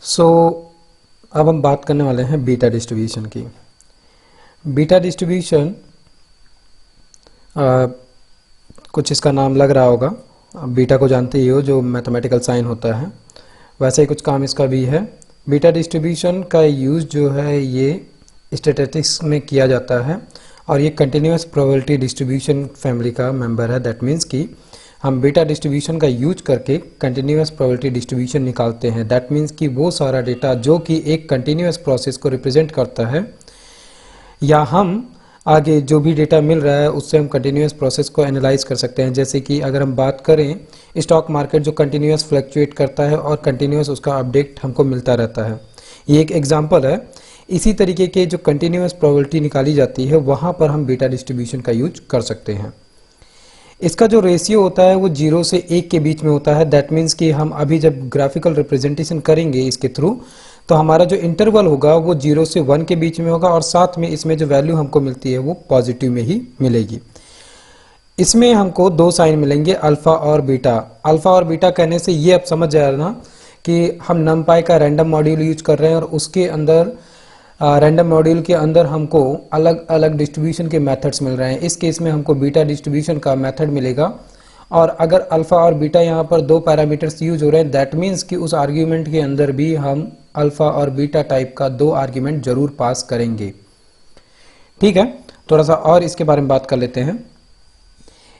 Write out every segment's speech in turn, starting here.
सो अब हम बात करने वाले हैं बीटा डिस्ट्रीब्यूशन की। बीटा डिस्ट्रीब्यूशन कुछ इसका नाम लग रहा होगा, बीटा को जानते ही हो जो मैथमेटिकल साइन होता है, वैसे ही कुछ काम इसका भी है। बीटा डिस्ट्रीब्यूशन का यूज़ जो है ये स्टैटिस्टिक्स में किया जाता है और ये कंटिन्यूस प्रोबेबिलिटी डिस्ट्रीब्यूशन फैमिली का मेंबर है। दैट मीन्स कि हम बीटा डिस्ट्रीब्यूशन का यूज करके कंटिन्यूस प्रोबेबिलिटी डिस्ट्रीब्यूशन निकालते हैं। दैट मीन्स कि वो सारा डेटा जो कि एक कंटिन्यूस प्रोसेस को रिप्रेजेंट करता है, या हम आगे जो भी डेटा मिल रहा है उससे हम कंटिन्यूस प्रोसेस को एनालाइज कर सकते हैं। जैसे कि अगर हम बात करें स्टॉक मार्केट जो कंटिन्यूस फ्लक्चुएट करता है और कंटिन्यूस उसका अपडेट हमको मिलता रहता है, ये एक एग्जांपल है। इसी तरीके के जो कंटिन्यूस प्रोबेबिलिटी निकाली जाती है वहाँ पर हम बीटा डिस्ट्रीब्यूशन का यूज कर सकते हैं। इसका जो रेशियो होता है वो 0 से 1 के बीच में होता है। दैट मीन्स कि हम अभी जब ग्राफिकल रिप्रेजेंटेशन करेंगे इसके थ्रू, तो हमारा जो इंटरवल होगा वो 0 से 1 के बीच में होगा और साथ में इसमें जो वैल्यू हमको मिलती है वो पॉजिटिव में ही मिलेगी। इसमें हमको दो साइन मिलेंगे, अल्फा और बीटा। अल्फा और बीटा कहने से ये अब समझ जाना कि हम नमपाई का रैंडम मॉड्यूल यूज कर रहे हैं और उसके अंदर रैंडम मॉड्यूल के अंदर हमको अलग अलग डिस्ट्रीब्यूशन के मेथड्स मिल रहे हैं। इस केस में हमको बीटा डिस्ट्रीब्यूशन का मेथड मिलेगा और अगर अल्फा और बीटा यहाँ पर दो पैरामीटर्स यूज हो रहे हैं, दैट मीन्स कि उस आर्ग्यूमेंट के अंदर भी हम अल्फा और बीटा टाइप का दो आर्ग्यूमेंट जरूर पास करेंगे। ठीक है, थोड़ा सा और इसके बारे में बात कर लेते हैं।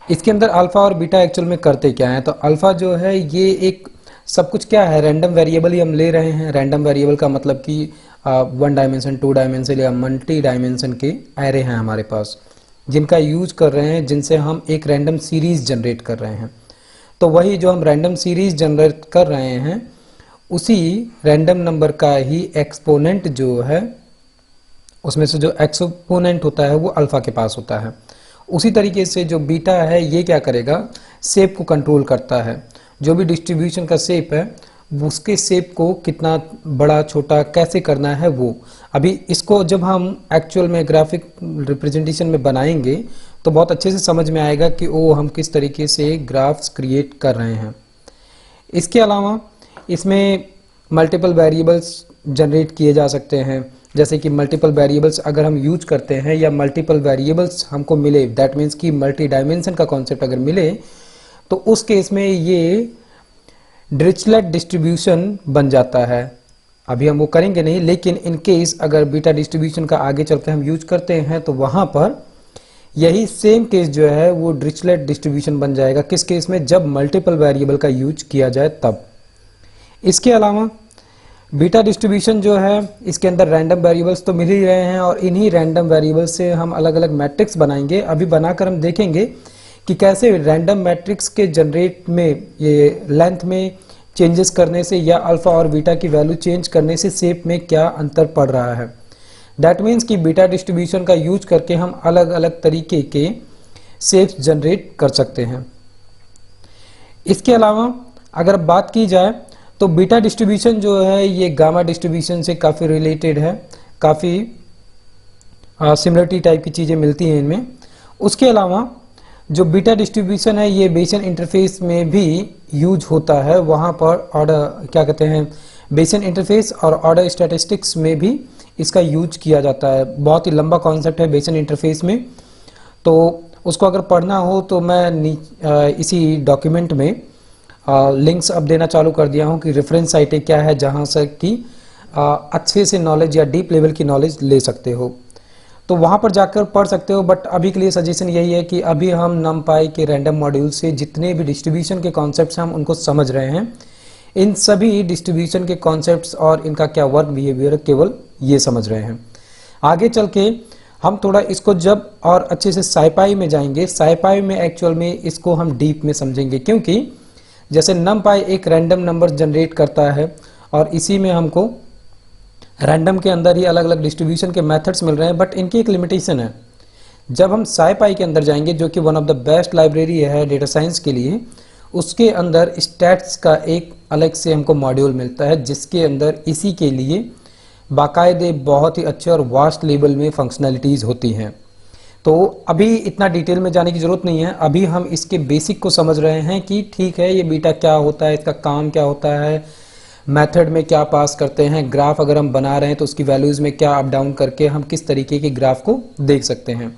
इसके अंदर अल्फा और बीटा एक्चुअल में करते क्या है। तो अल्फा जो है ये एक सब कुछ क्या है, रैंडम वेरिएबल ही हम ले रहे हैं। रैंडम वेरिएबल का मतलब कि 1 डायमेंशन 2 डायमेंशन या मल्टी डायमेंशन के एरे हैं हमारे पास, जिनका यूज कर रहे हैं, जिनसे हम एक रैंडम सीरीज जनरेट कर रहे हैं। तो वही जो हम रैंडम सीरीज जनरेट कर रहे हैं उसी रैंडम नंबर का ही एक्सपोनेंट जो है, उसमें से जो एक्सपोनेंट होता है वो अल्फा के पास होता है। उसी तरीके से जो बीटा है ये क्या करेगा, शेप को कंट्रोल करता है। जो भी डिस्ट्रीब्यूशन का शेप है उसके शेप को कितना बड़ा छोटा कैसे करना है वो अभी इसको जब हम एक्चुअल में ग्राफिक रिप्रेजेंटेशन में बनाएंगे तो बहुत अच्छे से समझ में आएगा कि वो हम किस तरीके से ग्राफ्स क्रिएट कर रहे हैं। इसके अलावा इसमें मल्टीपल वेरिएबल्स जनरेट किए जा सकते हैं। जैसे कि मल्टीपल वेरिएबल्स अगर हम यूज करते हैं या मल्टीपल वेरिएबल्स हमको मिले, दैट मीन्स कि मल्टी डायमेंशन का कॉन्सेप्ट अगर मिले, तो उस केस में ये डिरिचलेट डिस्ट्रीब्यूशन बन जाता है। अभी हम वो करेंगे नहीं, लेकिन इन केस अगर बीटा डिस्ट्रीब्यूशन का आगे चल के हम यूज करते हैं तो वहां पर यही सेम केस जो है वो डिरिचलेट डिस्ट्रीब्यूशन बन जाएगा। किस केस में, जब मल्टीपल वेरिएबल का यूज किया जाए तब। इसके अलावा बीटा डिस्ट्रीब्यूशन जो है इसके अंदर रैंडम वेरिएबल्स तो मिल ही रहे हैं और इन्हीं रैंडम वेरिएबल्स से हम अलग अलग मैट्रिक्स बनाएंगे। अभी बनाकर हम देखेंगे कि कैसे रैंडम मैट्रिक्स के जनरेट में ये लेंथ में चेंजेस करने से या अल्फा और बीटा की वैल्यू चेंज करने से शेप में क्या अंतर पड़ रहा है। दैट मीन्स कि बीटा डिस्ट्रीब्यूशन का यूज करके हम अलग अलग तरीके के शेप्स जनरेट कर सकते हैं। इसके अलावा अगर बात की जाए तो बीटा डिस्ट्रीब्यूशन जो है ये गामा डिस्ट्रीब्यूशन से काफ़ी रिलेटेड है, काफ़ी सिमिलरिटी टाइप की चीज़ें मिलती हैं इनमें। उसके अलावा जो बीटा डिस्ट्रीब्यूशन है ये बेसियन इंटरफेस में भी यूज होता है। वहाँ पर ऑर्डर क्या कहते हैं, बेसियन इंटरफेस और ऑर्डर स्टैटिस्टिक्स में भी इसका यूज किया जाता है। बहुत ही लंबा कॉन्सेप्ट है बेसियन इंटरफेस में, तो उसको अगर पढ़ना हो तो मैं इसी डॉक्यूमेंट में लिंक्स अब देना चालू कर दिया हूँ कि रेफरेंस साइटें क्या है जहाँ से कि अच्छे से नॉलेज या डीप लेवल की नॉलेज ले सकते हो, तो वहाँ पर जाकर पढ़ सकते हो। बट अभी के लिए सजेशन यही है कि अभी हम नमपाई के रैंडम मॉड्यूल से जितने भी डिस्ट्रीब्यूशन के कॉन्सेप्ट्स हैं हम उनको समझ रहे हैं। इन सभी डिस्ट्रीब्यूशन के कॉन्सेप्ट्स और इनका क्या वर्क बिहेवियर केवल ये समझ रहे हैं। आगे चल के हम थोड़ा इसको जब और अच्छे से साइपाई में जाएंगे, साइपाई में एक्चुअल में इसको हम डीप में समझेंगे, क्योंकि जैसे नमपाई एक रैंडम नंबर जनरेट करता है और इसी में हमको रैंडम के अंदर ही अलग अलग डिस्ट्रीब्यूशन के मेथड्स मिल रहे हैं, बट इनकी एक लिमिटेशन है। जब हम साइपाई के अंदर जाएंगे जो कि one of the best library है डेटा साइंस के लिए, उसके अंदर स्टैट्स का एक अलग से हमको मॉड्यूल मिलता है जिसके अंदर इसी के लिए बाकायदे बहुत ही अच्छे और वास्ट लेवल में फंक्शनैलिटीज़ होती हैं। तो अभी इतना डिटेल में जाने की ज़रूरत नहीं है, अभी हम इसके बेसिक को समझ रहे हैं कि ठीक है ये बीटा क्या होता है, इसका काम क्या होता है, मेथड में क्या पास करते हैं, ग्राफ अगर हम बना रहे हैं तो उसकी वैल्यूज़ में क्या अप डाउन करके हम किस तरीके के ग्राफ को देख सकते हैं।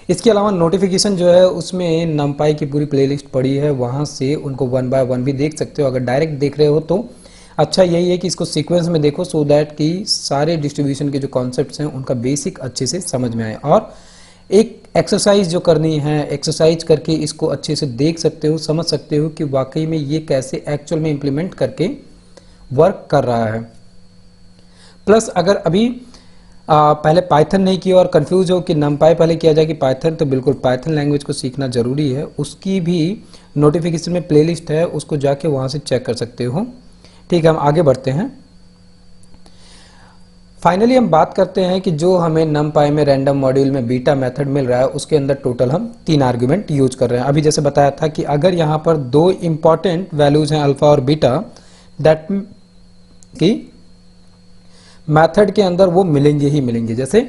इसके अलावा नोटिफिकेशन जो है उसमें नमपाई की पूरी प्लेलिस्ट पड़ी है, वहाँ से उनको 1 बाय 1 भी देख सकते हो। अगर डायरेक्ट देख रहे हो तो अच्छा यही है कि इसको सीक्वेंस में देखो, सो दैट कि सारे डिस्ट्रीब्यूशन के जो कॉन्सेप्ट्स हैं उनका बेसिक अच्छे से समझ में आए। और एक एक्सरसाइज जो करनी है, एक्सरसाइज करके इसको अच्छे से देख सकते हो, समझ सकते हो कि वाकई में ये कैसे एक्चुअल में इम्प्लीमेंट करके वर्क कर रहा है। प्लस अगर अभी पहले पाइथन नहीं किया और कंफ्यूज हो कि नमपाई पहले किया जाए कि पाइथन, तो बिल्कुल पाइथन लैंग्वेज को सीखना जरूरी है। उसकी भी नोटिफिकेशन में प्लेलिस्ट है, उसको जाके वहाँ से चेक कर सकते हो। ठीक है, हम आगे बढ़ते हैं। फाइनली हम बात करते हैं कि जो हमें नमपाई में रैंडम मॉड्यूल में बीटा मेथड मिल रहा है उसके अंदर टोटल हम 3 आर्गुमेंट यूज कर रहे हैं। अभी जैसे बताया था कि अगर यहाँ पर 2 इंपॉर्टेंट वैल्यूज हैं अल्फा और बीटा, दैट कि मेथड के अंदर वो मिलेंगे ही मिलेंगे। जैसे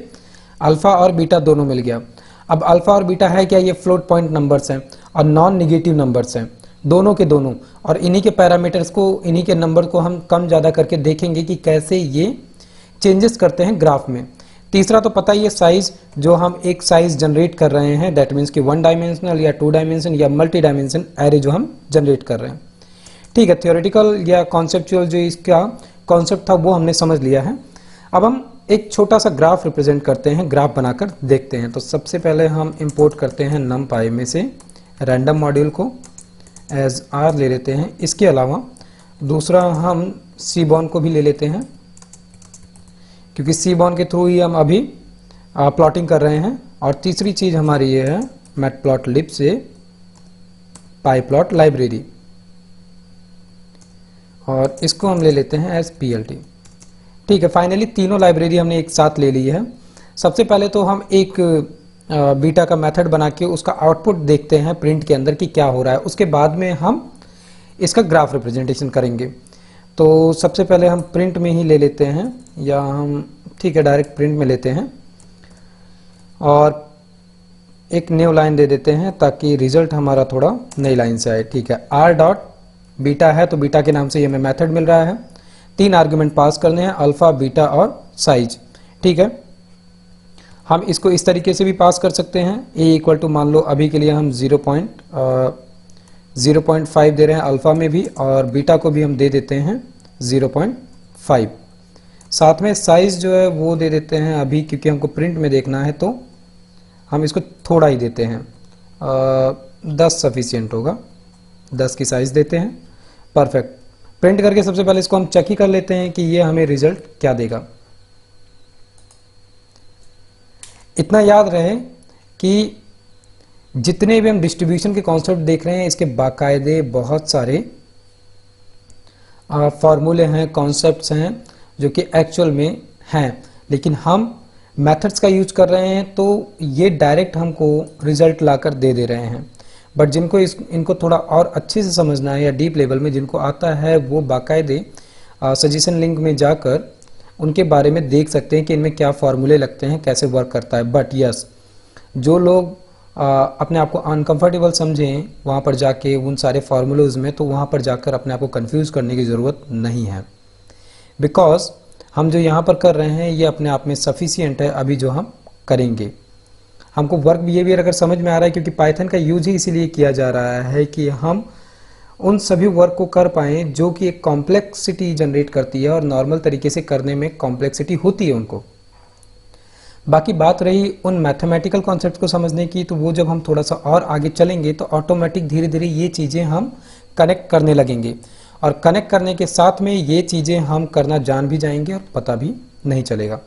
अल्फा और बीटा दोनों मिल गया। अब अल्फा और बीटा है क्या, ये फ्लोट पॉइंट नंबर्स हैं और नॉन निगेटिव नंबर्स हैं, दोनों के दोनों। और इन्हीं के पैरामीटर्स को, इन्हीं के नंबर को हम कम ज़्यादा करके देखेंगे कि कैसे ये चेंजेस करते हैं ग्राफ में। तीसरा तो पता ही है साइज, जो हम एक साइज जनरेट कर रहे हैं, दैट मीन्स कि 1 डायमेंशनल या 2 डायमेंशन या मल्टी डायमेंशन एरे जो हम जनरेट कर रहे हैं। ठीक है, थियोरेटिकल या कॉन्सेप्चुअल जो इसका कॉन्सेप्ट था वो हमने समझ लिया है। अब हम एक छोटा सा ग्राफ रिप्रेजेंट करते हैं, ग्राफ बनाकर देखते हैं। तो सबसे पहले हम इंपोर्ट करते हैं नमपाई में से रैंडम मॉड्यूल को एज आर ले लेते हैं। इसके अलावा दूसरा हम सीबॉर्न को भी ले लेते हैं, क्योंकि सीबॉर्न के थ्रू ही हम अभी प्लॉटिंग कर रहे हैं। और तीसरी चीज़ हमारी ये है मैटप्लॉटलिब से पाईप्लॉट लाइब्रेरी, और इसको हम ले लेते हैं एज PLT। ठीक है, फाइनली तीनों लाइब्रेरी हमने एक साथ ले ली है। सबसे पहले तो हम एक बीटा का मेथड बना के उसका आउटपुट देखते हैं प्रिंट के अंदर कि क्या हो रहा है। उसके बाद में हम इसका ग्राफ रिप्रेजेंटेशन करेंगे। तो सबसे पहले हम प्रिंट में ही ले लेते हैं, या हम ठीक है डायरेक्ट प्रिंट में लेते हैं और एक न्यू लाइन दे देते हैं ताकि रिजल्ट हमारा थोड़ा नई लाइन से आए। ठीक है, आर डॉट बीटा है तो बीटा के नाम से ये हमें मेथड मिल रहा है। 3 आर्गुमेंट पास करने हैं, अल्फा, बीटा और साइज। ठीक है, हम इसको इस तरीके से भी पास कर सकते हैं। ए इक्वल टू मान लो अभी के लिए हम 0.5 दे रहे हैं अल्फा में भी, और बीटा को भी हम दे देते हैं 0.5। साथ में साइज जो है वो दे देते हैं अभी, क्योंकि हमको प्रिंट में देखना है तो हम इसको थोड़ा ही देते हैं, 10 सफिशियंट होगा, 10 की साइज देते हैं। परफेक्ट। प्रिंट करके सबसे पहले इसको हम चेक ही कर लेते हैं कि ये हमें रिजल्ट क्या देगा। इतना याद रहे कि जितने भी हम डिस्ट्रीब्यूशन के कॉन्सेप्ट देख रहे हैं इसके बाकायदे बहुत सारे फॉर्मूले हैं, कॉन्सेप्ट्स हैं जो कि एक्चुअल में हैं, लेकिन हम मेथड्स का यूज कर रहे हैं तो ये डायरेक्ट हमको रिजल्ट लाकर दे दे रहे हैं। बट जिनको इनको थोड़ा और अच्छे से समझना है या डीप लेवल में जिनको आता है, वो बाकायदे सजेशन लिंक में जाकर उनके बारे में देख सकते हैं कि इनमें क्या फार्मूले लगते हैं, कैसे वर्क करता है। बट यस, जो लोग अपने आप को अनकंफर्टेबल समझें वहाँ पर जाके उन सारे फार्मूलोज में, तो वहाँ पर जाकर अपने आप को कंफ्यूज करने की ज़रूरत नहीं है, बिकॉज हम जो यहाँ पर कर रहे हैं ये अपने आप में सफिशियंट है अभी जो हम करेंगे। हमको वर्क बिहेवियर अगर समझ में आ रहा है, क्योंकि पाइथन का यूज ही इसीलिए किया जा रहा है कि हम उन सभी वर्क को कर पाएँ जो कि एक कॉम्प्लेक्सिटी जनरेट करती है, और नॉर्मल तरीके से करने में कॉम्प्लेक्सिटी होती है उनको। बाकी बात रही उन मैथमेटिकल कॉन्सेप्ट को समझने की, तो वो जब हम थोड़ा सा और आगे चलेंगे तो ऑटोमेटिक धीरे धीरे ये चीज़ें हम कनेक्ट करने लगेंगे, और कनेक्ट करने के साथ में ये चीज़ें हम करना जान भी जाएंगे और पता भी नहीं चलेगा।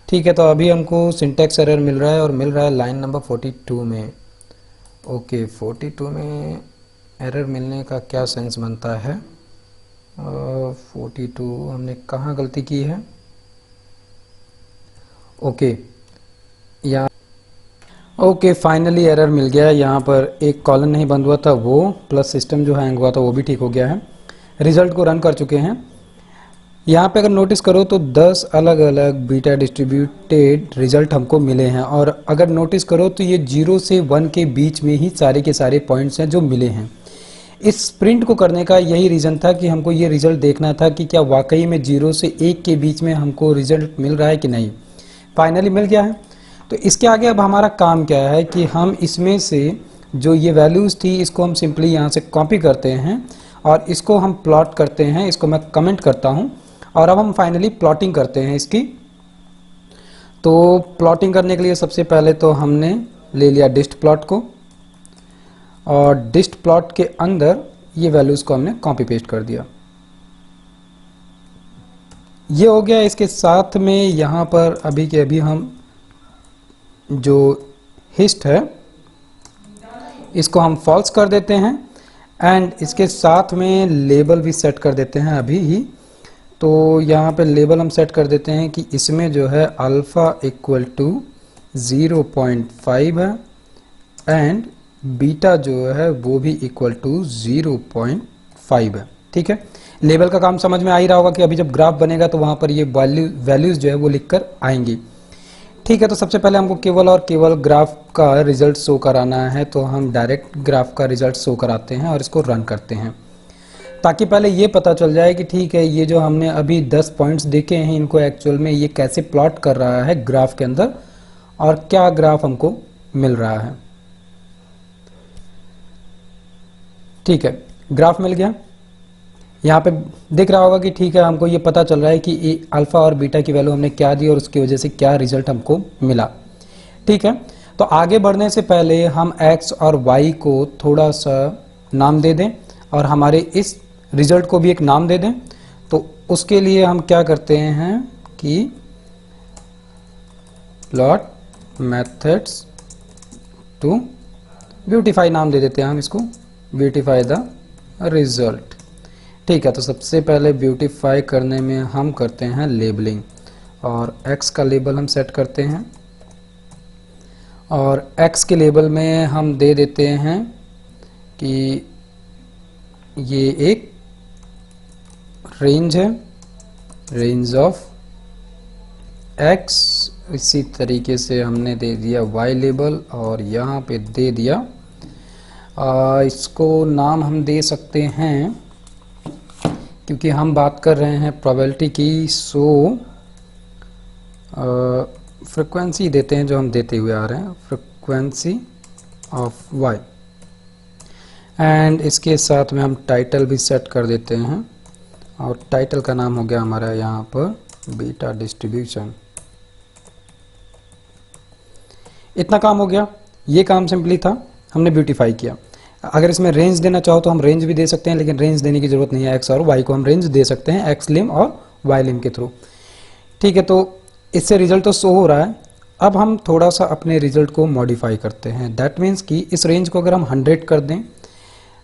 ठीक है, तो अभी हमको सिंटैक्स एरर मिल रहा है, और मिल रहा है लाइन नंबर 42 में। ओके, 42 में एरर मिलने का क्या सेंस बनता है? 42 हमने कहाँ गलती की है? ओके, यहाँ ओके फाइनली एरर मिल गया है। यहाँ पर एक कॉलन नहीं बंद हुआ था वो, प्लस सिस्टम जो हैंग हुआ था वो भी ठीक हो गया है। रिजल्ट को रन कर चुके हैं। यहाँ पे अगर नोटिस करो तो 10 अलग अलग बीटा डिस्ट्रीब्यूटेड रिजल्ट हमको मिले हैं, और अगर नोटिस करो तो ये 0 से 1 के बीच में ही सारे के सारे पॉइंट्स हैं जो मिले हैं। इस प्रिंट को करने का यही रीज़न था कि हमको ये रिज़ल्ट देखना था कि क्या वाकई में 0 से 1 के बीच में हमको रिज़ल्ट मिल रहा है कि नहीं। फाइनली मिल गया है। तो इसके आगे अब हमारा काम क्या है कि हम इसमें से जो ये वैल्यूज़ थी इसको हम सिंपली यहाँ से कॉपी करते हैं और इसको हम प्लॉट करते हैं। इसको मैं कमेंट करता हूँ और अब हम फाइनली प्लॉटिंग करते हैं इसकी। तो प्लॉटिंग करने के लिए सबसे पहले तो हमने ले लिया डिस्ट प्लॉट को और डिस्ट प्लॉट के अंदर ये वैल्यूज़ को हमने कॉपी पेस्ट कर दिया। ये हो गया। इसके साथ में यहाँ पर अभी के अभी हम जो हिस्ट है इसको हम फॉल्स कर देते हैं एंड इसके साथ में लेबल भी सेट कर देते हैं अभी ही। तो यहाँ पे लेबल हम सेट कर देते हैं कि इसमें जो है अल्फ़ा इक्वल टू 0.5 है एंड बीटा जो है वो भी इक्वल टू 0.5 है। ठीक है, लेबल का काम समझ में आ ही रहा होगा कि अभी जब ग्राफ बनेगा तो वहाँ पर ये वैल्यूज़ जो है वो लिख कर आएंगी। ठीक है, तो सबसे पहले हमको केवल और केवल ग्राफ का रिजल्ट शो कराना है, तो हम डायरेक्ट ग्राफ का रिजल्ट शो कराते हैं और इसको रन करते हैं ताकि पहले ये पता चल जाए कि ठीक है ये जो हमने अभी 10 पॉइंट्स देखे हैं इनको एक्चुअल में ये कैसे प्लॉट कर रहा है ग्राफ के अंदर और क्या ग्राफ हमको मिल रहा है। ठीक है, ग्राफ मिल गया। यहाँ पे दिख रहा होगा कि ठीक है हमको ये पता चल रहा है कि अल्फ़ा और बीटा की वैल्यू हमने क्या दी और उसकी वजह से क्या रिजल्ट हमको मिला। ठीक है, तो आगे बढ़ने से पहले हम x और y को थोड़ा सा नाम दे दें और हमारे इस रिजल्ट को भी एक नाम दे दें। तो उसके लिए हम क्या करते हैं कि प्लॉट मेथड्स टू ब्यूटीफाई नाम दे देते हैं हम इसको, ब्यूटीफाई द रिजल्ट। ठीक है, तो सबसे पहले ब्यूटीफाई करने में हम करते हैं लेबलिंग और x का लेबल हम सेट करते हैं और x के लेबल में हम दे देते हैं कि ये एक रेंज है, रेंज ऑफ x। इसी तरीके से हमने दे दिया y लेबल और यहाँ पे दे दिया इसको नाम हम दे सकते हैं क्योंकि हम बात कर रहे हैं प्रोबेबिलिटी की, सो फ्रिक्वेंसी देते हैं जो हम देते हुए आ रहे हैं, फ्रिक्वेंसी ऑफ y एंड इसके साथ में हम टाइटल भी सेट कर देते हैं और टाइटल का नाम हो गया हमारा यहाँ पर बीटा डिस्ट्रीब्यूशन। इतना काम हो गया। ये काम सिंपली था, हमने ब्यूटीफाई किया। अगर इसमें रेंज देना चाहो तो हम रेंज भी दे सकते हैं, लेकिन रेंज देने की ज़रूरत नहीं है। एक्स और वाई को हम रेंज दे सकते हैं एक्स लिम और वाई लिम के थ्रू। ठीक है, तो इससे रिजल्ट तो शो हो रहा है। अब हम थोड़ा सा अपने रिजल्ट को मॉडिफाई करते हैं। दैट मीन्स कि इस रेंज को अगर हम 100 कर दें,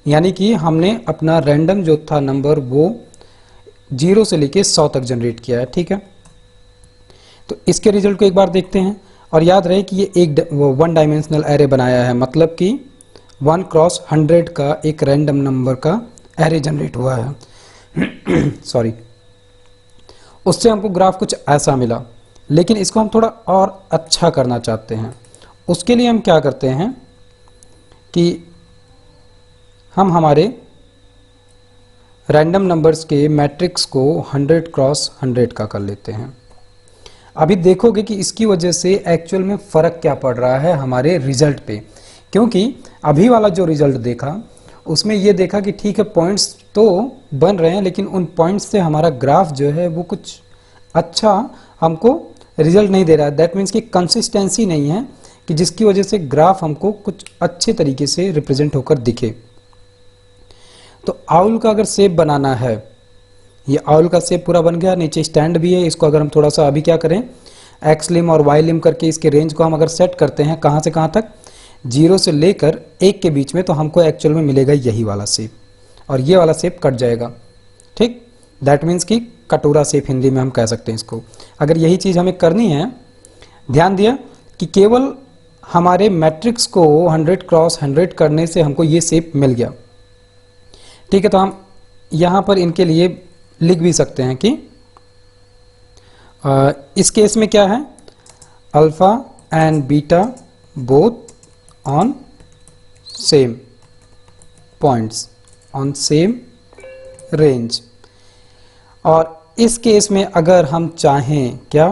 यानी कि हमने अपना रैंडम जो था नंबर वो 0 से लेके 100 तक जनरेट किया है। ठीक है, तो इसके रिजल्ट को एक बार देखते हैं और याद रहे कि ये एक 1 डायमेंशनल एरे बनाया है, मतलब कि 1 क्रॉस 100 का एक रैंडम नंबर का एरे जनरेट हुआ है सॉरी। उससे हमको ग्राफ कुछ ऐसा मिला, लेकिन इसको हम थोड़ा और अच्छा करना चाहते हैं। उसके लिए हम क्या करते हैं कि हम हमारे रैंडम नंबर्स के मैट्रिक्स को 100 क्रॉस 100 का कर लेते हैं। अभी देखोगे कि इसकी वजह से एक्चुअल में फ़र्क क्या पड़ रहा है हमारे रिजल्ट पे, क्योंकि अभी वाला जो रिजल्ट देखा उसमें ये देखा कि ठीक है पॉइंट्स तो बन रहे हैं, लेकिन उन पॉइंट्स से हमारा ग्राफ जो है वो कुछ अच्छा हमको रिजल्ट नहीं दे रहा है। दैट मीन्स कि कंसिस्टेंसी नहीं है कि जिसकी वजह से ग्राफ हमको कुछ अच्छे तरीके से रिप्रेजेंट होकर दिखे। तो आउल का अगर शेप बनाना है, ये आउल का शेप पूरा बन गया, नीचे स्टैंड भी है। इसको अगर हम थोड़ा सा अभी क्या करें, एक्स लिम और वाई लिम करके इसके रेंज को हम अगर सेट करते हैं कहाँ से कहाँ तक, 0 से लेकर 1 के बीच में, तो हमको एक्चुअल में मिलेगा यही वाला शेप और ये वाला शेप कट जाएगा। ठीक, दैट मीन्स कि कटोरा शेप हिंदी में हम कह सकते हैं इसको। अगर यही चीज़ हमें करनी है, ध्यान दिया कि केवल हमारे मैट्रिक्स को 100 क्रॉस 100 करने से हमको ये शेप मिल गया। ठीक है, तो हम यहाँ पर इनके लिए लिख भी सकते हैं कि इस केस में क्या है, alpha and beta both on same points on same range. और इस केस में अगर हम चाहें क्या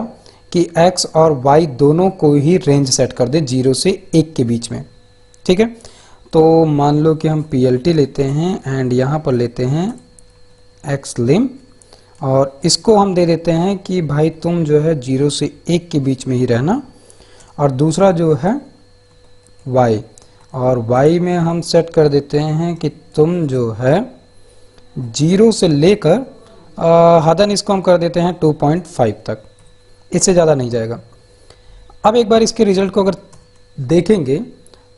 कि x और y दोनों को ही रेंज सेट कर दे 0 से 1 के बीच में, ठीक है। तो मान लो कि हम PLT लेते हैं एंड यहाँ पर लेते हैं xlim और इसको हम दे देते हैं कि भाई तुम जो है 0 से 1 के बीच में ही रहना, और दूसरा जो है y, और y में हम सेट कर देते हैं कि तुम जो है 0 से लेकर हदन इसको हम कर देते हैं 2.5 तक, इससे ज़्यादा नहीं जाएगा। अब एक बार इसके रिजल्ट को अगर देखेंगे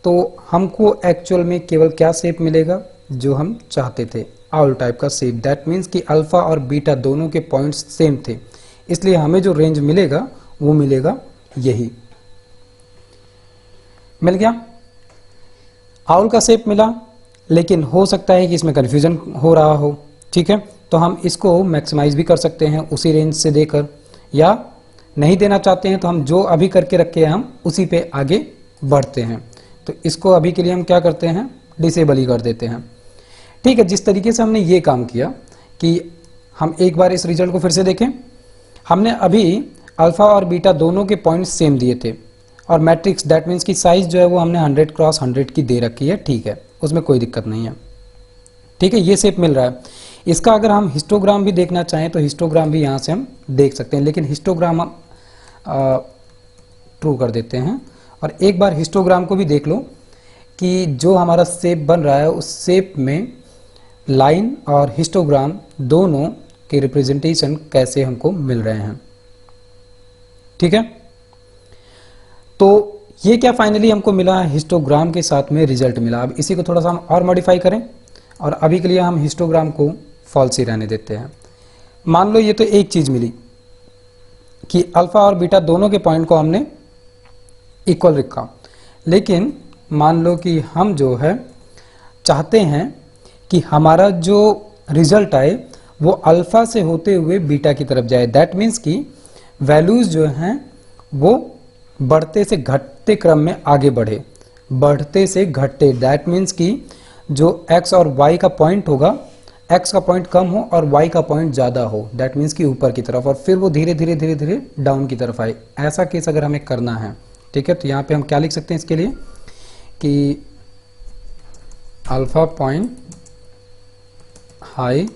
तो हमको एक्चुअल में केवल क्या शेप मिलेगा जो हम चाहते थे, आउल टाइप का शेप। दैट मीन्स कि अल्फ़ा और बीटा दोनों के पॉइंट्स सेम थे, इसलिए हमें जो रेंज मिलेगा वो मिलेगा यही। मिल गया, आउल का शेप मिला, लेकिन हो सकता है कि इसमें कन्फ्यूजन हो रहा हो, ठीक है। तो हम इसको मैक्सिमाइज भी कर सकते हैं उसी रेंज से देकर, या नहीं देना चाहते हैं तो हम जो अभी करके रखे हैं हम उसी पे आगे बढ़ते हैं। तो इसको अभी के लिए हम क्या करते हैं, डिसेबल ही कर देते हैं, ठीक है। जिस तरीके से हमने ये काम किया कि हम एक बार इस रिजल्ट को फिर से देखें। हमने अभी अल्फ़ा और बीटा दोनों के पॉइंट्स सेम दिए थे, और मैट्रिक्स दैट मीन्स की साइज़ जो है वो हमने 100 क्रॉस 100 की दे रखी है, ठीक है, उसमें कोई दिक्कत नहीं है, ठीक है। ये शेप मिल रहा है। इसका अगर हम हिस्टोग्राम भी देखना चाहें तो हिस्टोग्राम भी यहाँ से हम देख सकते हैं, लेकिन हिस्टोग्राम हम ट्रू कर देते हैं। और एक बार हिस्टोग्राम को भी देख लो कि जो हमारा शेप बन रहा है उस शेप में लाइन और हिस्टोग्राम दोनों के रिप्रेजेंटेशन कैसे हमको मिल रहे हैं, ठीक है। तो ये क्या फाइनली हमको मिला, हिस्टोग्राम के साथ में रिजल्ट मिला। अब इसी को थोड़ा सा हम और मॉडिफाई करें, और अभी के लिए हम हिस्टोग्राम को फॉल्स ही रहने देते हैं। मान लो ये तो एक चीज़ मिली कि अल्फ़ा और बीटा दोनों के पॉइंट को हमने इक्वल रखा, लेकिन मान लो कि हम जो है चाहते हैं कि हमारा जो रिजल्ट आए वो अल्फ़ा से होते हुए बीटा की तरफ जाए। दैट मीन्स कि वैल्यूज़ जो हैं वो बढ़ते से घटते क्रम में आगे बढ़े, बढ़ते से घटते। दैट मीन्स कि जो x और y का पॉइंट होगा, x का पॉइंट कम हो और y का पॉइंट ज़्यादा हो, दैट मीन्स कि ऊपर की तरफ, और फिर वो धीरे धीरे धीरे धीरे डाउन की तरफ आए। ऐसा केस अगर हमें करना है, ठीक है, तो यहाँ पे हम क्या लिख सकते हैं इसके लिए कि alpha point high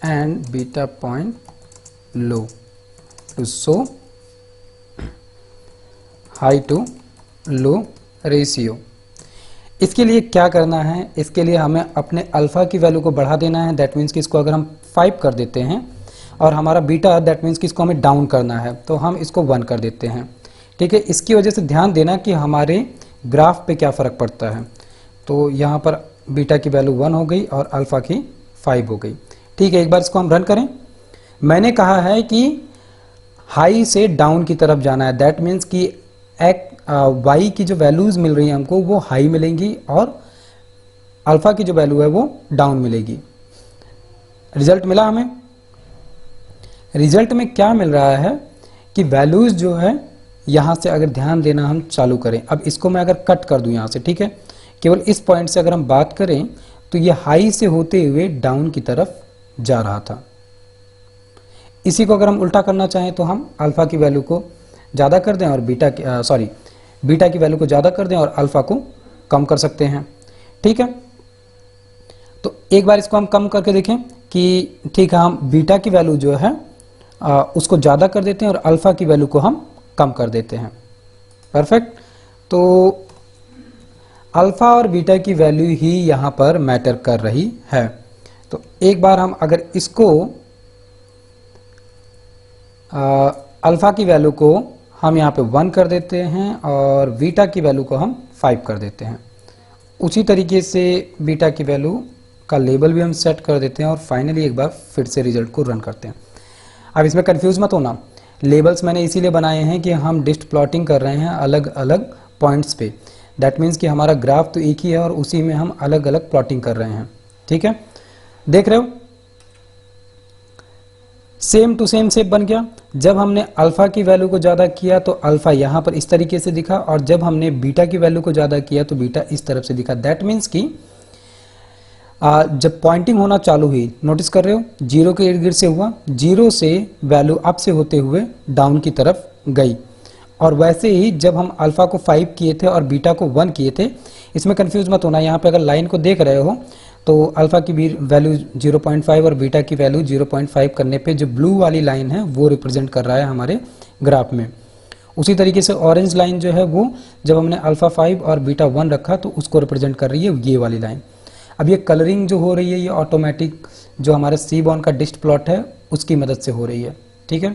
and beta point low to show high to low ratio. इसके लिए क्या करना है, इसके लिए हमें अपने अल्फ़ा की वैल्यू को बढ़ा देना है। दैट मीन्स कि इसको अगर हम 5 कर देते हैं, और हमारा बीटा दैट मीन्स कि इसको हमें डाउन करना है, तो हम इसको 1 कर देते हैं, ठीक है। इसकी वजह से ध्यान देना कि हमारे ग्राफ पे क्या फ़र्क पड़ता है। तो यहाँ पर बीटा की वैल्यू 1 हो गई और अल्फ़ा की 5 हो गई, ठीक है। एक बार इसको हम रन करें। मैंने कहा है कि हाई से डाउन की तरफ जाना है, दैट मीन्स कि वाई की जो वैल्यूज़ मिल रही हैं हमको वो हाई मिलेंगी, और अल्फ़ा की जो वैल्यू है वो डाउन मिलेगी। रिजल्ट मिला हमें। रिजल्ट में क्या मिल रहा है कि वैल्यूज़ जो है यहाँ से अगर ध्यान देना हम चालू करें, अब इसको मैं अगर कट कर दूं यहाँ से, ठीक है, केवल इस पॉइंट से अगर हम बात करें तो ये हाई से होते हुए डाउन की तरफ जा रहा था। इसी को अगर हम उल्टा करना चाहें तो हम अल्फ़ा की वैल्यू को ज़्यादा कर दें और बीटा की वैल्यू को ज़्यादा कर दें और अल्फ़ा को कम कर सकते हैं, ठीक है। तो एक बार इसको हम कम करके देखें कि ठीक है, हम बीटा की वैल्यू जो है उसको ज़्यादा कर देते हैं और अल्फ़ा की वैल्यू को हम कम कर देते हैं। परफेक्ट। तो अल्फ़ा और बीटा की वैल्यू ही यहाँ पर मैटर कर रही है। तो एक बार हम अगर इसको अल्फ़ा की वैल्यू को हम यहाँ पे 1 कर देते हैं और बीटा की वैल्यू को हम 5 कर देते हैं, उसी तरीके से बीटा की वैल्यू का लेबल भी हम सेट कर देते हैं, और फाइनली एक बार फिर से रिजल्ट को रन करते हैं। अब इसमें कंफ्यूज मत होना, लेबल्स मैंने इसीलिए बनाए हैं कि हम डिस्ट प्लॉटिंग कर रहे हैं अलग अलग पॉइंट्स पे। दैट मीन्स कि हमारा ग्राफ तो एक ही है और उसी में हम अलग अलग प्लॉटिंग कर रहे हैं, ठीक है। देख रहे हो, सेम टू सेम शेप बन गया। जब हमने अल्फ़ा की वैल्यू को ज़्यादा किया तो अल्फ़ा यहाँ पर इस तरीके से दिखा, और जब हमने बीटा की वैल्यू को ज़्यादा किया तो बीटा इस तरफ से दिखा। दैट मीन्स कि जब पॉइंटिंग होना चालू हुई, नोटिस कर रहे हो, जीरो के इर्द गिर्द से हुआ, जीरो से वैल्यू अप से होते हुए डाउन की तरफ गई। और वैसे ही जब हम अल्फा को 5 किए थे और बीटा को 1 किए थे, इसमें कंफ्यूज मत होना, यहाँ पे अगर लाइन को देख रहे हो तो अल्फा की वैल्यू 0.5 और बीटा की वैल्यू 0.5 करने पे जो ब्लू वाली लाइन है वो रिप्रेजेंट कर रहा है हमारे ग्राफ में। उसी तरीके से ऑरेंज लाइन जो है वो जब हमने अल्फा 5 और बीटा 1 रखा तो उसको रिप्रेजेंट कर रही है ये वाली लाइन। अब ये कलरिंग जो हो रही है ये ऑटोमेटिक जो हमारे सीबॉर्न का डिस्ट प्लॉट है उसकी मदद से हो रही है, ठीक है।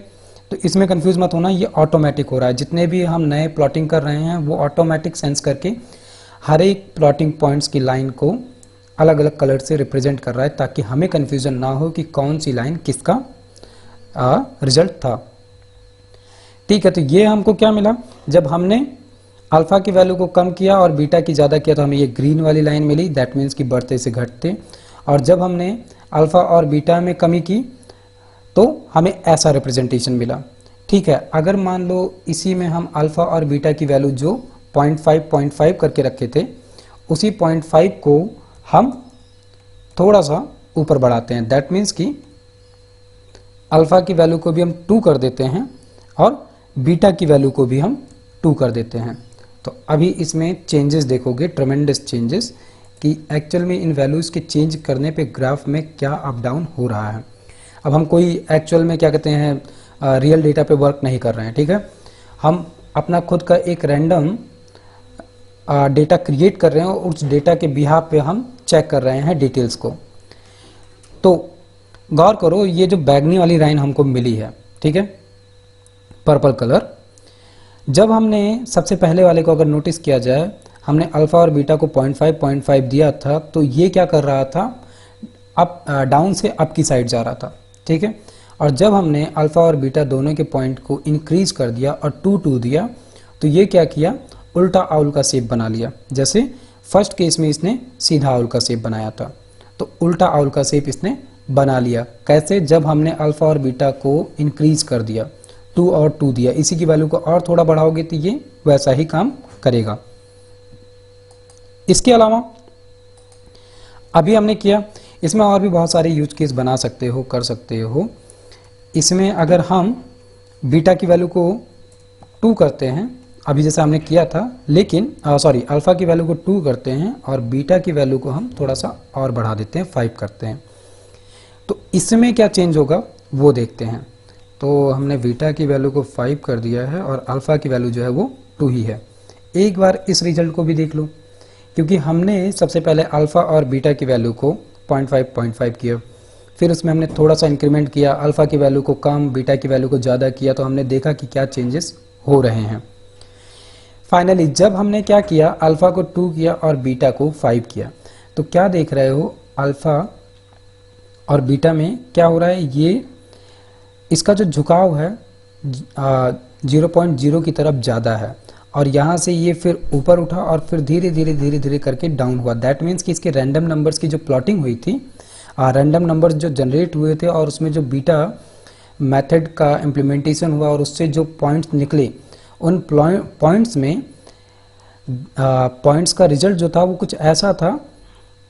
तो इसमें कंफ्यूज मत होना, ये ऑटोमेटिक हो रहा है। जितने भी हम नए प्लॉटिंग कर रहे हैं वो ऑटोमेटिक सेंस करके हर एक प्लॉटिंग पॉइंट्स की लाइन को अलग अलग कलर से रिप्रेजेंट कर रहा है ताकि हमें कंफ्यूजन ना हो कि कौन सी लाइन किसका रिजल्ट था, ठीक है। तो ये हमको क्या मिला, जब हमने अल्फा की वैल्यू को कम किया और बीटा की ज़्यादा किया तो हमें ये ग्रीन वाली लाइन मिली, दैट मीन्स कि बढ़ते से घटते। और जब हमने अल्फा और बीटा में कमी की तो हमें ऐसा रिप्रेजेंटेशन मिला, ठीक है। अगर मान लो इसी में हम अल्फा और बीटा की वैल्यू जो 0.5 करके रखे थे, उसी 0.5 को हम थोड़ा सा ऊपर बढ़ाते हैं, दैट मीन्स कि अल्फा की वैल्यू को भी हम 2 कर देते हैं और बीटा की वैल्यू को भी हम 2 कर देते हैं। तो अभी इसमें चेंजेस देखोगे, ट्रमेंडस चेंजेस, कि एक्चुअल में इन वैल्यूज़ के चेंज करने पे ग्राफ में क्या अप डाउन हो रहा है। अब हम कोई एक्चुअल में क्या कहते हैं रियल डेटा पे वर्क नहीं कर रहे हैं, ठीक है। हम अपना खुद का एक रैंडम डेटा क्रिएट कर रहे हैं और उस डेटा के बिहाफ पे हम चेक कर रहे हैं डिटेल्स को। तो गौर करो, ये जो बैगनी वाली लाइन हमको मिली है, ठीक है, पर्पल कलर, जब हमने सबसे पहले वाले को अगर नोटिस किया जाए, हमने अल्फा और बीटा को 0.5 दिया था तो ये क्या कर रहा था, अप डाउन से अप की साइड जा रहा था, ठीक है। और जब हमने अल्फा और बीटा दोनों के पॉइंट को इंक्रीज कर दिया और 2 दिया तो ये क्या किया, उल्टा आउल का शेप बना लिया। जैसे फर्स्ट केस में इसने सीधा आउल का शेप बनाया था तो उल्टा आउल का शेप इसने बना लिया। कैसे, जब हमने अल्फा और बीटा को इंक्रीज कर दिया, 2 और 2 दिया, इसी की वैल्यू को और थोड़ा बढ़ाओगे तो ये वैसा ही काम करेगा। इसके अलावा अभी हमने किया, इसमें और भी बहुत सारे यूज केस बना सकते हो, कर सकते हो। इसमें अगर हम बीटा की वैल्यू को 2 करते हैं, अभी जैसा हमने किया था, लेकिन अल्फा की वैल्यू को 2 करते हैं और बीटा की वैल्यू को हम थोड़ा सा और बढ़ा देते हैं, 5 करते हैं, तो इसमें क्या चेंज होगा वो देखते हैं। तो हमने बीटा की वैल्यू को 5 कर दिया है और अल्फा की वैल्यू जो है वो 2 ही है। एक बार इस रिजल्ट को भी देख लो, क्योंकि हमने सबसे पहले अल्फा और बीटा की वैल्यू को 0.5 किया, फिर उसमें हमने थोड़ा सा इंक्रीमेंट किया, अल्फा की वैल्यू को कम, बीटा की वैल्यू को ज़्यादा किया, तो हमने देखा कि क्या चेंजेस हो रहे हैं। फाइनली जब हमने क्या किया, अल्फा को 2 किया और बीटा को 5 किया, तो क्या देख रहे हो, अल्फा और बीटा में क्या हो रहा है, ये इसका जो झुकाव है 0.0 की तरफ ज़्यादा है और यहाँ से ये फिर ऊपर उठा और फिर धीरे धीरे करके डाउन हुआ। दैट मीन्स कि इसके रैंडम नंबर्स की जो प्लॉटिंग हुई थी, रैंडम नंबर्स जो जनरेट हुए थे और उसमें जो बीटा मेथड का इम्प्लीमेंटेशन हुआ और उससे जो पॉइंट्स निकले, उन पॉइंट्स में पॉइंट्स का रिजल्ट जो था वो कुछ ऐसा था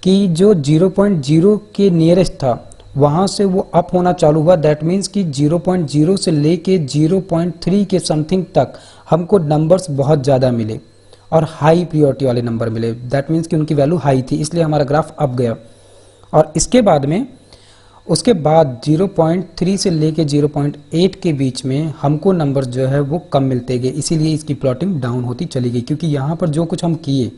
कि जो 0.0 के नियरेस्ट था वहाँ से वो अप होना चालू हुआ। दैट मीन्स कि 0.0 से लेके 0.3 के समथिंग तक हमको नंबर्स बहुत ज़्यादा मिले और हाई प्रियोरिटी वाले नंबर मिले। दैट मीन्स कि उनकी वैल्यू हाई थी, इसलिए हमारा ग्राफ अप गया। और इसके बाद में उसके बाद 0.3 से लेके 0.8 के बीच में हमको नंबर जो है वो कम मिलते गए, इसीलिए इसकी प्लॉटिंग डाउन होती चली गई। क्योंकि यहाँ पर जो कुछ हम किए,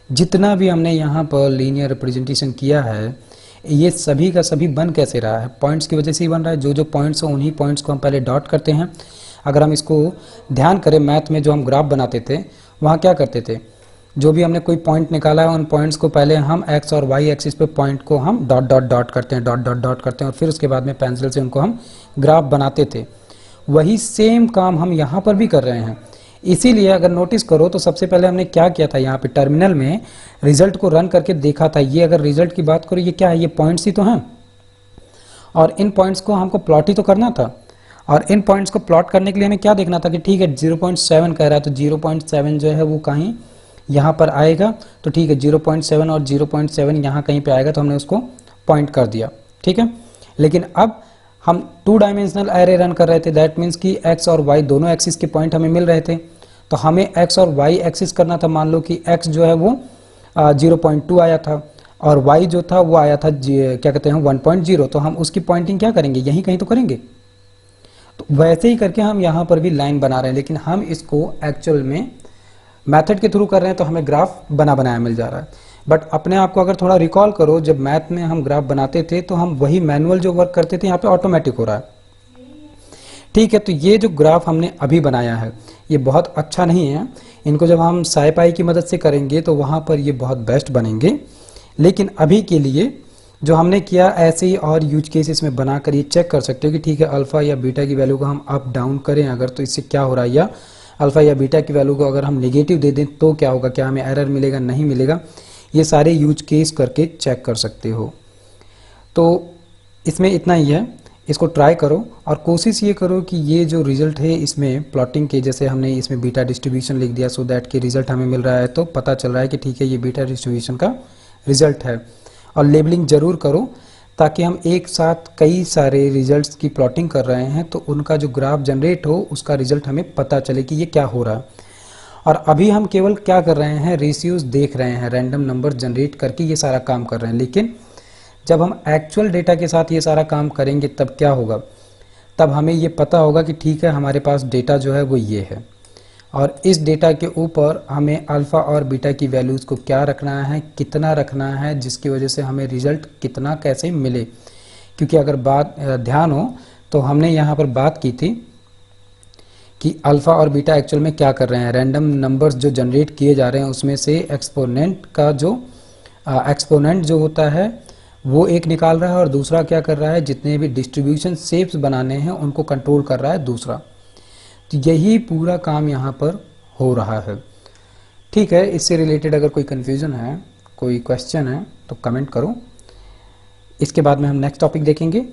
जितना भी हमने यहाँ पर लीनियर रिप्रेजेंटेशन किया है, ये सभी का सभी बन कैसे रहा है, पॉइंट्स की वजह से ही बन रहा है। जो जो पॉइंट्स हैं उन्हीं पॉइंट्स को हम पहले डॉट करते हैं। अगर हम इसको ध्यान करें, मैथ में जो हम ग्राफ बनाते थे वहाँ क्या करते थे, जो भी हमने कोई पॉइंट निकाला है उन पॉइंट्स को पहले हम एक्स और वाई एक्सिस पे पॉइंट को हम डॉट करते हैं, डॉट करते हैं और फिर उसके बाद में पेंसिल से उनको हम ग्राफ बनाते थे। वही सेम काम हम यहाँ पर भी कर रहे हैं। इसीलिए अगर नोटिस करो तो सबसे पहले हमने क्या किया था, यहाँ पे टर्मिनल में रिजल्ट को रन करके देखा था। ये अगर रिजल्ट की बात करो, ये क्या है, ये पॉइंट्स ही तो हैं और इन पॉइंट्स को हमको प्लॉट ही तो करना था। और इन पॉइंट्स को प्लॉट करने के लिए हमें क्या देखना था कि ठीक है 0.7 कह रहा है तो 0.7 जो है वो कहीं यहाँ पर आएगा तो ठीक है, 0.7 और 0.7 यहाँ कहीं पे आएगा तो हमने उसको पॉइंट कर दिया, ठीक है। लेकिन अब हम 2 डायमेंशनल एरे रन कर रहे थे, दैट मीन्स कि x और y दोनों एक्सिस के पॉइंट हमें मिल रहे थे, तो हमें x और y एक्सिस करना था। मान लो कि x जो है वो 0.2 आया था और y जो था वो आया था क्या कहते हैं 1.0, तो हम उसकी पॉइंटिंग क्या करेंगे, यहीं कहीं तो करेंगे। तो वैसे ही करके हम यहाँ पर भी लाइन बना रहे हैं, लेकिन हम इसको एक्चुअल में मेथड के थ्रू कर रहे हैं तो हमें ग्राफ बना बनाया मिल जा रहा है। बट अपने आप को अगर थोड़ा रिकॉल करो, जब मैथ में हम ग्राफ बनाते थे तो हम वही मैनुअल जो वर्क करते थे यहाँ पे ऑटोमेटिक हो रहा है, ठीक है। तो ये जो ग्राफ हमने अभी बनाया है ये बहुत अच्छा नहीं है, इनको जब हम SciPy की मदद से करेंगे तो वहाँ पर ये बहुत बेस्ट बनेंगे। लेकिन अभी के लिए जो हमने किया ऐसे ही और यूज केस इसमें बनाकर ये चेक कर सकते हो कि ठीक है अल्फ़ा या बीटा की वैल्यू को हम अप डाउन करें अगर तो इससे क्या हो रहा है, या अल्फ़ा या बीटा की वैल्यू को अगर हम नेगेटिव दे दें तो क्या होगा, क्या हमें एरर मिलेगा नहीं मिलेगा, ये सारे यूज केस करके चेक कर सकते हो। तो इसमें इतना ही है, इसको ट्राई करो और कोशिश ये करो कि ये जो रिज़ल्ट है इसमें प्लॉटिंग के, जैसे हमने इसमें बीटा डिस्ट्रीब्यूशन लिख दिया सो दैट कि रिज़ल्ट हमें मिल रहा है तो पता चल रहा है कि ठीक है ये बीटा डिस्ट्रीब्यूशन का रिज़ल्ट है। और लेबलिंग ज़रूर करो ताकि हम एक साथ कई सारे रिजल्ट्स की प्लॉटिंग कर रहे हैं तो उनका जो ग्राफ जनरेट हो उसका रिजल्ट हमें पता चले कि ये क्या हो रहा है। और अभी हम केवल क्या कर रहे हैं, रेशियोज देख रहे हैं, रैंडम नंबर जनरेट करके ये सारा काम कर रहे हैं। लेकिन जब हम एक्चुअल डेटा के साथ ये सारा काम करेंगे तब क्या होगा, तब हमें ये पता होगा कि ठीक है हमारे पास डेटा जो है वो ये है और इस डेटा के ऊपर हमें अल्फ़ा और बीटा की वैल्यूज़ को क्या रखना है, कितना रखना है, जिसकी वजह से हमें रिज़ल्ट कितना कैसे मिले। क्योंकि अगर बात ध्यान हो तो हमने यहाँ पर बात की थी कि अल्फ़ा और बीटा एक्चुअल में क्या कर रहे हैं, रैंडम नंबर्स जो जनरेट किए जा रहे हैं उसमें से एक्सपोनेंट का जो एक्सपोनेंट जो होता है वो एक निकाल रहा है और दूसरा क्या कर रहा है, जितने भी डिस्ट्रीब्यूशन शेप्स बनाने हैं उनको कंट्रोल कर रहा है दूसरा। तो यही पूरा काम यहाँ पर हो रहा है, ठीक है। इससे रिलेटेड अगर कोई कन्फ्यूज़न है, कोई क्वेश्चन है तो कमेंट करो, इसके बाद में हम नेक्स्ट टॉपिक देखेंगे,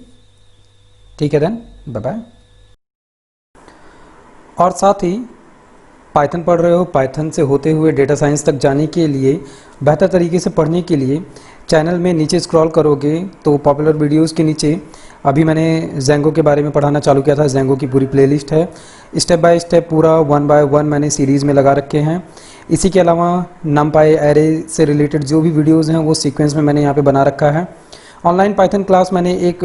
ठीक है। Then bye bye. और साथ ही पाइथन पढ़ रहे हो, पाइथन से होते हुए डेटा साइंस तक जाने के लिए, बेहतर तरीके से पढ़ने के लिए चैनल में नीचे स्क्रॉल करोगे तो पॉपुलर वीडियोस के नीचे अभी मैंने ज़ेंगो के बारे में पढ़ाना चालू किया था। ज़ेंगो की पूरी प्लेलिस्ट है, स्टेप बाय स्टेप पूरा 1 बाय 1 मैंने सीरीज़ में लगा रखे हैं। इसी के अलावा नमपाई एरे से रिलेटेड जो भी वीडियोज़ हैं वो सीक्वेंस में मैंने यहाँ पर बना रखा है। ऑनलाइन पाइथन क्लास मैंने एक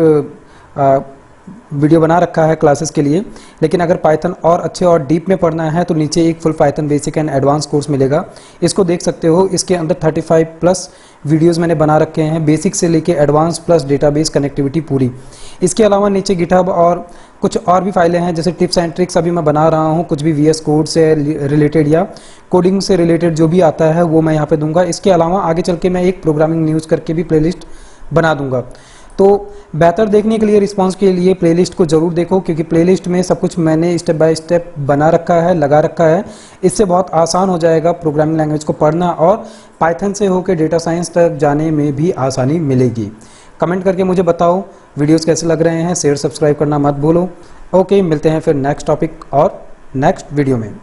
वीडियो बना रखा है क्लासेस के लिए, लेकिन अगर पाइथन और अच्छे और डीप में पढ़ना है तो नीचे एक full Python basic and advance course मिलेगा, इसको देख सकते हो। इसके अंदर 35 प्लस वीडियोस मैंने बना रखे हैं, बेसिक से लेके एडवांस प्लस डेटाबेस कनेक्टिविटी पूरी। इसके अलावा नीचे गिटहब और कुछ और भी फाइलें हैं, जैसे टिप्स एंड ट्रिक्स अभी मैं बना रहा हूँ, कुछ भी VS कोड से रिलेटेड या कोडिंग से रिलेटेड जो भी आता है वो मैं यहाँ पे दूंगा। इसके अलावा आगे चल के मैं एक प्रोग्रामिंग न्यूज़ करके भी प्लेलिस्ट बना दूंगा। तो बेहतर देखने के लिए, रिस्पांस के लिए प्लेलिस्ट को ज़रूर देखो, क्योंकि प्लेलिस्ट में सब कुछ मैंने स्टेप बाय स्टेप बना रखा है, लगा रखा है। इससे बहुत आसान हो जाएगा प्रोग्रामिंग लैंग्वेज को पढ़ना और पाइथन से होकर डेटा साइंस तक जाने में भी आसानी मिलेगी। कमेंट करके मुझे बताओ वीडियोस कैसे लग रहे हैं, शेयर सब्सक्राइब करना मत भूलो। ओके, मिलते हैं फिर नेक्स्ट टॉपिक और नेक्स्ट वीडियो में।